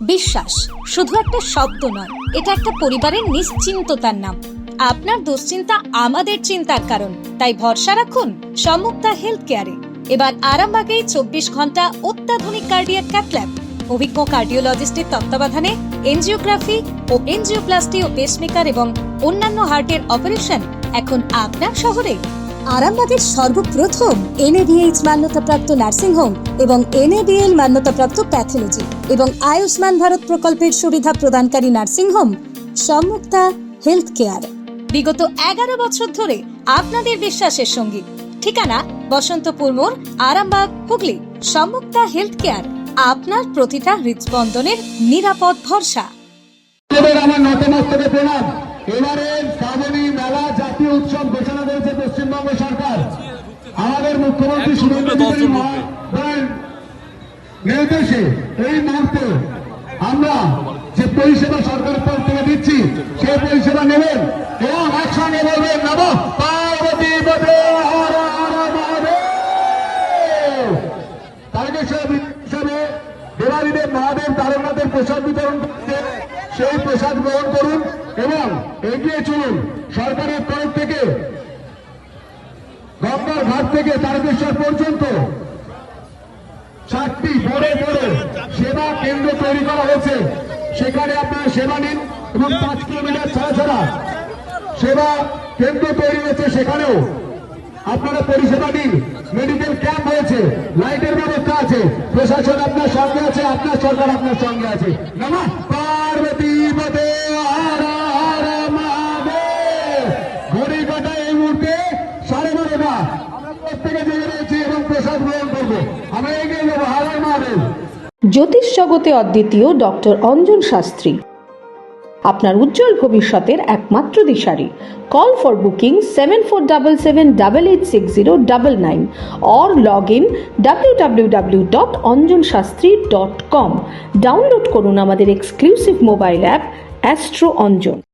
বিশ্বাস শুধু একটা শব্দ নয়, এটা একটা পরিবারের নিশ্চিন্ততার নাম। আপনার দুশ্চিন্তা আমাদের চিন্তার কারণ, তাই ভরসা রাখুন সম্মুক্তা হেলথ কেয়ারে। এবার আরামবাগেই 24 ঘন্টা অত্যাধুনিক কার্ডিয়াক ক্যাথল্যাব, অভিজ্ঞ কার্ডিওলজিস্টের তত্ত্বাবধানে এনজিওগ্রাফি ও এনজিওপ্লাস্টি ও পেসমেকার এবং অন্যান্য হার্টের অপারেশন এখন আপনার শহরে। আরামবাগের সর্বপ্রথম NABH মান্যতাপ্রাপ্ত নার্সিংহোম এবং NABL মান্যতাপ্রাপ্ত প্যাথোলজি এবং আয়ুষ্মান ভারত প্রকল্পের সুবিধা প্রদানকারী নার্সিংহোম সম্মুক্তা হেলথ কেয়ার। বিগত 11 বছর ধরে আপনাদের বিশ্বাসের সঙ্গী। ঠিকানা বসন্তপুর মোড়, আরামবাগ, হুগলি। সম্মুক্তা হেলথ কেয়ার, আপনার প্রতিটা হৃদস্পন্দনের নিরাপদ ভরসা। আমার নতমস্তকে প্রণাম। এবারে শ্রাবণী মেলা জাতীয় উৎসব ঘোষণা করেছে পশ্চিমবঙ্গ সরকার। আমাদের মুখ্যমন্ত্রী শুভেন্দু অধিকারী মহোদয়ের নির্দেশে এই মুহূর্তে আমরা যে পরিষেবা সরকারের তরফ থেকে দিচ্ছি সেই পরিষেবা নেবেন এবং একসঙ্গে বলবেন নমঃ পার্বতী পদে হর হর মহাদেব। তারকেশ্বর হিসেবে দেবাদিদেব মহাদেব তারকনাথের প্রসাদ বিতরণ করতে, সেই প্রসাদ গ্রহণ করুন এবং এগিয়ে চলুন। সরকারের তরফ থেকে গঙ্গার ঘাট থেকে তারকেশ্বর পর্যন্ত 7টি বড় বড় সেবা কেন্দ্র তৈরি করা হয়েছে। সেখানে আপনারা সেবা নিন এবং 5 কিলোমিটার ছাড়া ছাড়া সেবা কেন্দ্র তৈরি হয়েছে, সেখানেও আপনারা পরিষেবা নিন। মেডিকেল ক্যাম্প হয়েছে, লাইটের ব্যবস্থা আছে, প্রশাসন আপনার সঙ্গে আছে, আপনার সরকার আপনার সঙ্গে আছে। নমঃ পার্বতী পদে হর হর মহাদেব। ঘড়ি কাটা এই মুহূর্তে 12:30। আমরা প্রত্যেকে জেগে রয়েছি এবং প্রসাদ গ্রহণ করবো। আমরা এগিয়ে যাবো। হর হর মহাদেব। জ্যোতিষ জগতে অদ্বিতীয় ডক্টর অঞ্জন শাস্ত্রী, আপনার উজ্জ্বল ভবিষ্যতের একমাত্র দিশারি। Call for booking 7477886099 or log in www.anjanshastri.com। Download করুন আমাদের exclusive mobile app astro Anjan.